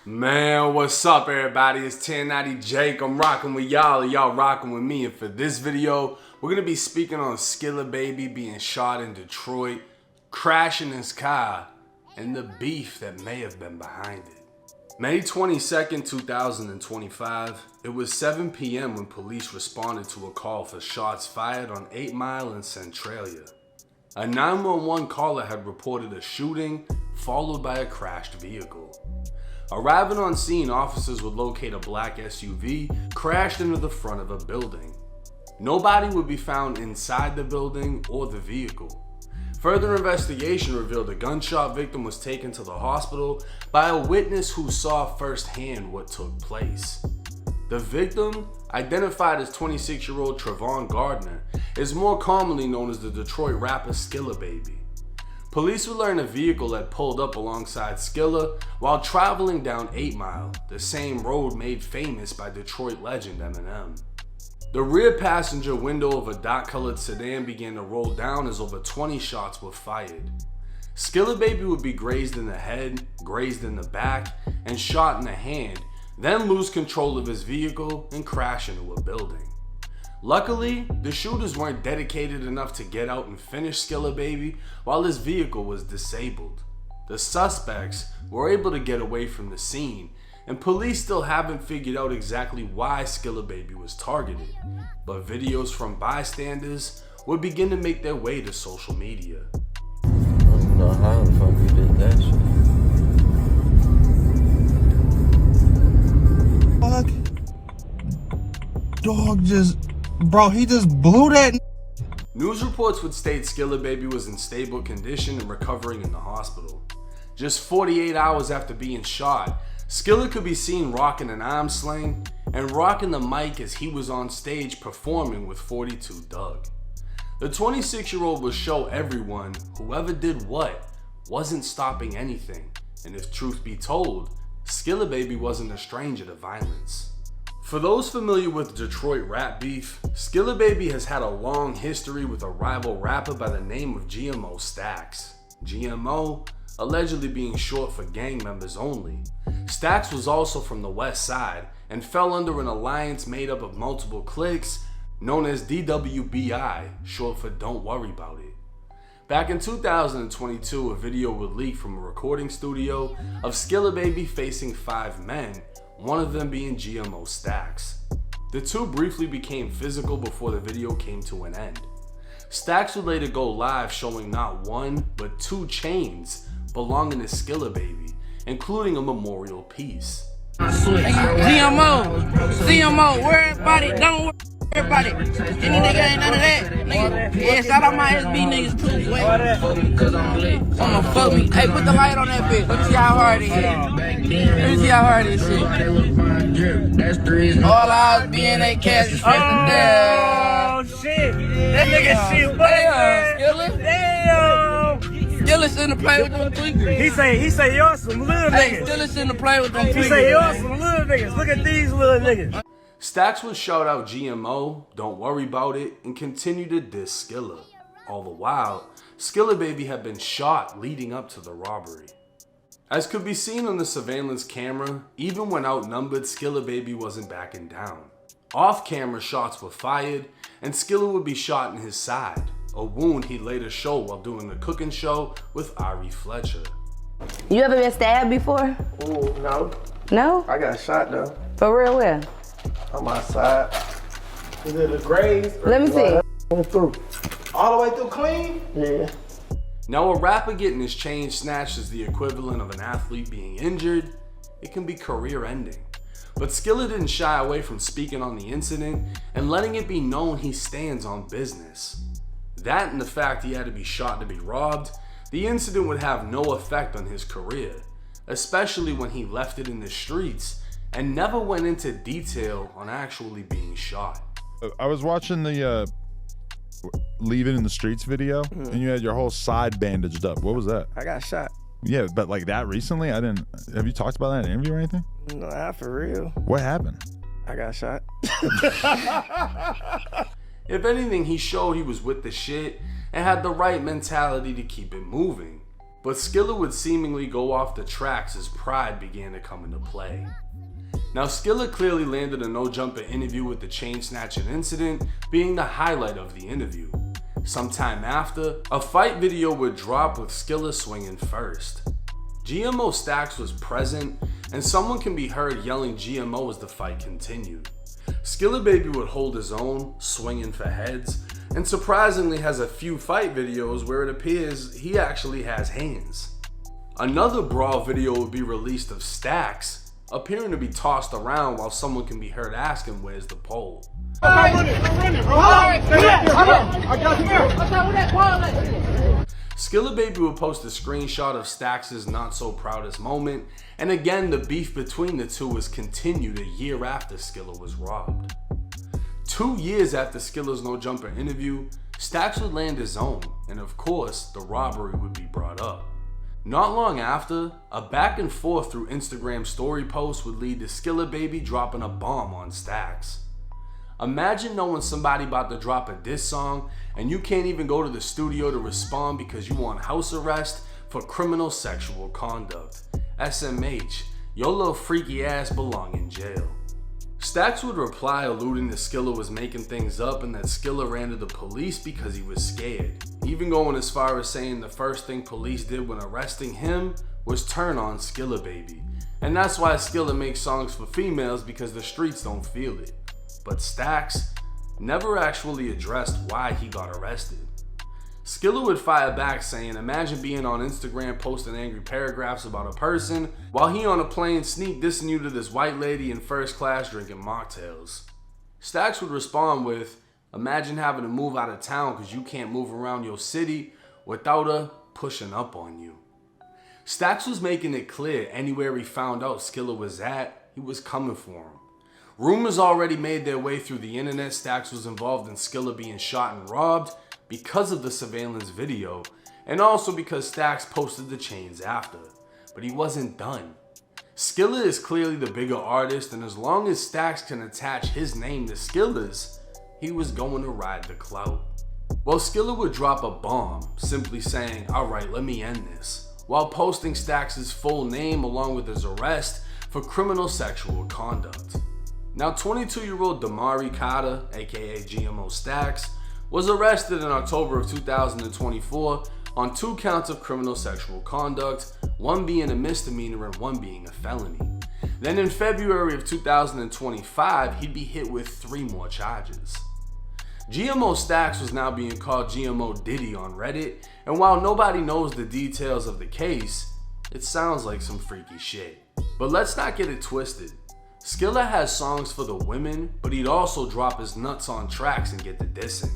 Man, what's up everybody? It's 1090 Jake. I'm rocking with y'all and y'all rocking with me. And for this video, we're going to be speaking on Skilla baby being shot in Detroit, crashing his car, and the beef that may have been behind it. May 22nd, 2025, it was 7 p.m. when police responded to a call for shots fired on 8 Mile in Centralia. A 911 caller had reported a shooting followed by a crashed vehicle. Arriving on scene, officers would locate a black SUV crashed into the front of a building. Nobody would be found inside the building or the vehicle. Further investigation revealed the gunshot victim was taken to the hospital by a witness who saw firsthand what took place. The victim, identified as 26-year-old Trevon Gardner, is more commonly known as the Detroit rapper Skilla baby. Police would learn a vehicle had pulled up alongside Skilla while traveling down 8 Mile, the same road made famous by Detroit legend Eminem. The rear passenger window of a dark-colored sedan began to roll down as over 20 shots were fired. Skilla baby would be grazed in the head, grazed in the back, and shot in the hand, then lose control of his vehicle and crash into a building. Luckily, the shooters weren't dedicated enough to get out and finish Skilla baby while his vehicle was disabled. The suspects were able to get away from the scene, and police still haven't figured out exactly why Skilla baby was targeted, but videos from bystanders would begin to make their way to social media. I don't know how the fuck we did that shit. Fuck. Dog just... Bro, he just blew that. News reports would state Skilla baby was in stable condition and recovering in the hospital. Just 48 hours after being shot, Skilla could be seen rocking an arm sling and rocking the mic as he was on stage performing with 42 Doug. The 26-year-old would show everyone whoever did what wasn't stopping anything, and if truth be told, Skilla baby wasn't a stranger to violence. For those familiar with Detroit rap beef, Skilla baby has had a long history with a rival rapper by the name of GMO Stax. GMO allegedly being short for gang members only. Stax was also from the west side and fell under an alliance made up of multiple cliques known as DWBI, short for Don't Worry About It. Back in 2022, a video would leak from a recording studio of Skilla baby facing 5 men, one of them being GMO Stax. The two briefly became physical before the video came to an end. Stax would later go live showing not one, but 2 chains belonging to Skilla baby, including a memorial piece. GMO, where everybody, don't worry everybody. Any nigga ain't none of that. Nigga. Yeah, shout out my SB niggas too. Wait. I'ma fuck me. Hey, put the light on that bitch. Let me see how hard it is. Let me see how hard this shit. All eyes being a cash is straight to death. Oh shit! That nigga shit, Damn, Skilla. Damn! Skilla shouldn't play with them tweakers. He say y'all some little Hey, niggas. Skilla shouldn't play with them tweakers. He say y'all some little niggas. Look at these little niggas. Stax would shout out GMO, Don't Worry About It, and continue to diss Skilla. All the while, Skilla baby had been shot leading up to the robbery. As could be seen on the surveillance camera, even when outnumbered, Skilla baby wasn't backing down. Off-camera shots were fired, and Skilla would be shot in his side, a wound he'd later show while doing the cooking show with Ari Fletcher. You ever been stabbed before? Ooh, no. No? I got shot though. For real, where? On my side. Is it a graze? Let me see. Went through. All the way through clean? Yeah. Now, a rapper getting his chain snatched is the equivalent of an athlete being injured. It can be career-ending. But Skilla didn't shy away from speaking on the incident and letting it be known he stands on business. That and the fact he had to be shot to be robbed, the incident would have no effect on his career, especially when he left it in the streets and never went into detail on actually being shot. I was watching the Leave It in the Streets video, and you had your whole side bandaged up. What was that? I got shot. Yeah, but like that recently? I didn't. Have you talked about that in an interview or anything? No, not for real. What happened? I got shot. If anything, he showed he was with the shit and had the right mentality to keep it moving. but Skilla would seemingly go off the tracks as pride began to come into play. Now Skilla clearly landed a no-jumper interview, with the chain snatching incident being the highlight of the interview. Sometime after, a fight video would drop with Skilla swinging first. GMO Stax was present, and someone can be heard yelling GMO as the fight continued. Skilla Baby would hold his own, swinging for heads, and surprisingly has a few fight videos where it appears he actually has hands. Another brawl video would be released of Stax appearing to be tossed around while someone can be heard asking where's the pole. Skilla Baby would post a screenshot of Stax's not so proudest moment, and again the beef between the two was continued a year after Skilla was robbed. 2 years after Skilla's no jumper interview, Stax would land his own, and of course the robbery would be brought up. Not long after, a back and forth through Instagram story posts would lead to Skilla Baby dropping a bomb on Stax. Imagine knowing somebody about to drop a diss song and you can't even go to the studio to respond because you want house arrest for criminal sexual conduct. SMH, your little freaky ass belong in jail. Stax would reply alluding that Skilla was making things up and that Skilla ran to the police because he was scared, even going as far as saying the first thing police did when arresting him was turn on Skilla Baby. And that's why Skilla makes songs for females, because the streets don't feel it. But Stax never actually addressed why he got arrested. Skilla would fire back saying, imagine being on Instagram posting angry paragraphs about a person while he on a plane sneak dissing you to this white lady in first class drinking mocktails. Stax would respond with, imagine having to move out of town because you can't move around your city without her pushing up on you. Stax was making it clear anywhere he found out Skilla was at, he was coming for him. Rumors already made their way through the internet Stax was involved in Skilla being shot and robbed because of the surveillance video, and also because Stax posted the chains after. But he wasn't done. Skilla is clearly the bigger artist, and as long as Stax can attach his name to Skilla's, he was going to ride the clout. Well, Skilla would drop a bomb, simply saying, alright, let me end this, while posting Stax's full name along with his arrest for criminal sexual conduct. Now 22-year-old Damari Carter, aka GMO Stax, was arrested in October of 2024 on 2 counts of criminal sexual conduct, one being a misdemeanor and one being a felony. Then in February of 2025, he'd be hit with 3 more charges. GMO Stax was now being called GMO Diddy on Reddit, and while nobody knows the details of the case, it sounds like some freaky shit. But let's not get it twisted. Skilla has songs for the women, but he'd also drop his nuts on tracks and get the dissing.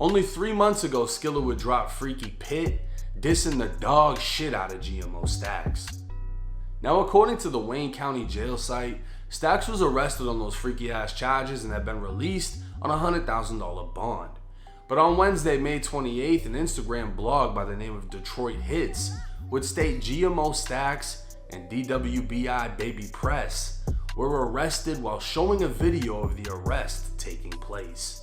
Only 3 months ago, Skilla would drop Freaky Pit, dissing the dog shit out of GMO Stax. Now according to the Wayne County jail site, Stax was arrested on those freaky ass charges and had been released on a $100,000 bond. But on Wednesday, May 28th, an Instagram blog by the name of Detroit Hits would state GMO Stax and DWBI Baby Press were arrested while showing a video of the arrest taking place.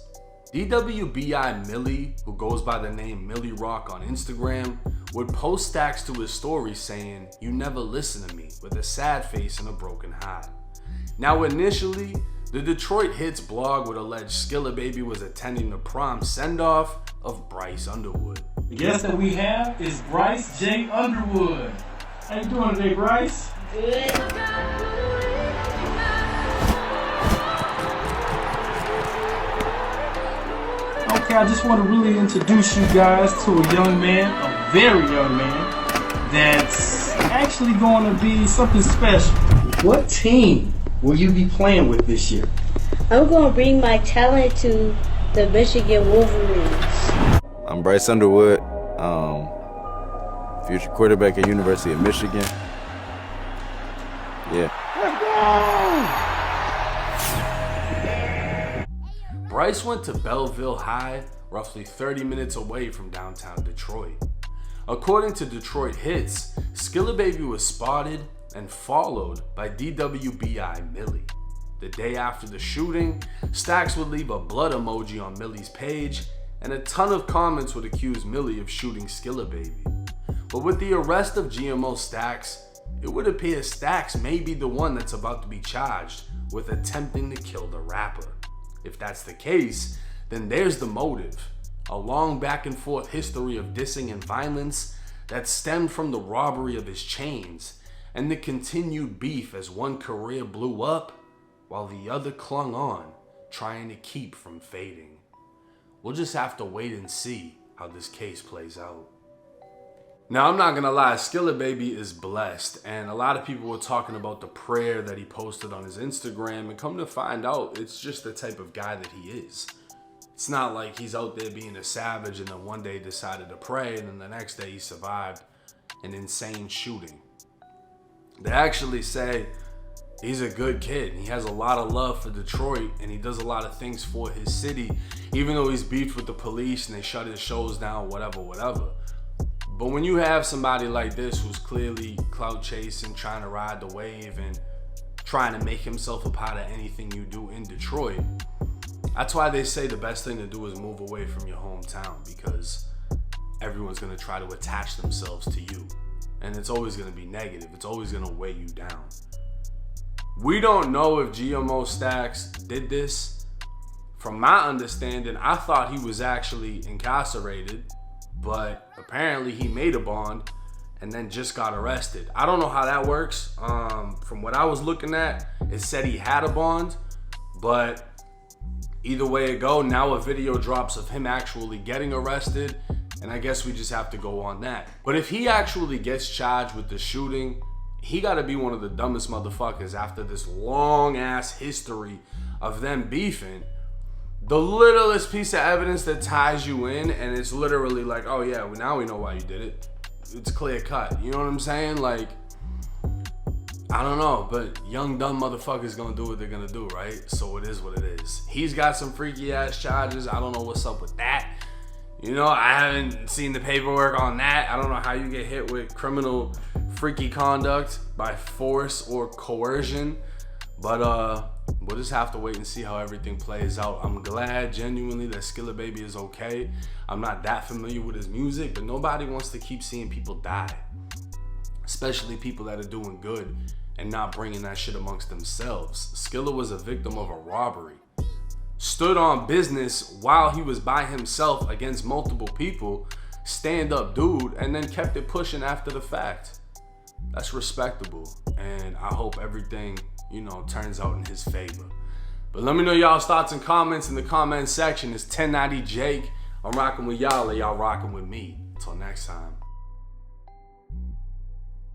DWBI Millie, who goes by the name Millie Rock on Instagram, would post Stax to his story saying, "You never listen to me," with a sad face and a broken heart. Now initially, the Detroit Hits blog would allege Skilla Baby was attending the prom send-off of Bryce Underwood. The guest that we have is Bryce J. Underwood. How you doing today, Bryce? Good. Okay, I just want to really introduce you guys to a young man, a very young man, that's actually going to be something special. What team will you be playing with this year? I'm going to bring my talent to the Michigan Wolverines. I'm Bryce Underwood, future quarterback at University of Michigan. Yeah. Bryce went to Belleville High, roughly 30 minutes away from downtown Detroit. According to Detroit Hits, Skilla Baby was spotted and followed by DWBI Millie. The day after the shooting, Stax would leave a blood emoji on Millie's page, and a ton of comments would accuse Millie of shooting Skilla Baby. But with the arrest of GMO Stax, it would appear Stax may be the one that's about to be charged with attempting to kill the rapper. If that's the case, then there's the motive. A long back and forth history of dissing and violence that stemmed from the robbery of his chains and the continued beef as one career blew up while the other clung on, trying to keep from fading. We'll just have to wait and see how this case plays out. Now, I'm not gonna lie, Skilla Baby is blessed, and a lot of people were talking about the prayer that he posted on his Instagram, and come to find out, it's just the type of guy that he is. It's not like he's out there being a savage and then one day decided to pray and then the next day he survived an insane shooting. They actually say he's a good kid. He has a lot of love for Detroit and he does a lot of things for his city, even though he's beefed with the police and they shut his shows down, whatever. But when you have somebody like this who's clearly clout chasing, trying to ride the wave and trying to make himself a part of anything you do in Detroit, that's why they say the best thing to do is move away from your hometown, because everyone's gonna try to attach themselves to you. And it's always gonna be negative. It's always gonna weigh you down. We don't know if GMO Stax did this. From my understanding, I thought he was actually incarcerated, but apparently he made a bond and then just got arrested. I don't know how that works. From what I was looking at, it said he had a bond, but either way it go, now a video drops of him actually getting arrested, and I guess we just have to go on that. But if he actually gets charged with the shooting, he gotta be one of the dumbest motherfuckers after this long ass history of them beefing. The littlest piece of evidence that ties you in, and it's literally like, oh yeah, well, now we know why you did it. It's clear cut, you know what I'm saying? Like, I don't know, but young dumb motherfuckers gonna do what they're gonna do, right? So it is what it is. He's got some freaky ass charges. I don't know what's up with that. You know, I haven't seen the paperwork on that. I don't know how you get hit with criminal freaky conduct by force or coercion. But we'll just have to wait and see how everything plays out. I'm glad genuinely that Skilla Baby is okay. I'm not that familiar with his music, but nobody wants to keep seeing people die, especially people that are doing good and not bringing that shit amongst themselves. Skilla was a victim of a robbery. Stood on business while he was by himself against multiple people, stand up dude, and then kept it pushing after the fact. That's respectable, and I hope everything, you know, turns out in his favor. But let me know y'all's thoughts and comments in the comment section. It's 1090 Jake. I'm rocking with y'all, and y'all rocking with me. Until next time.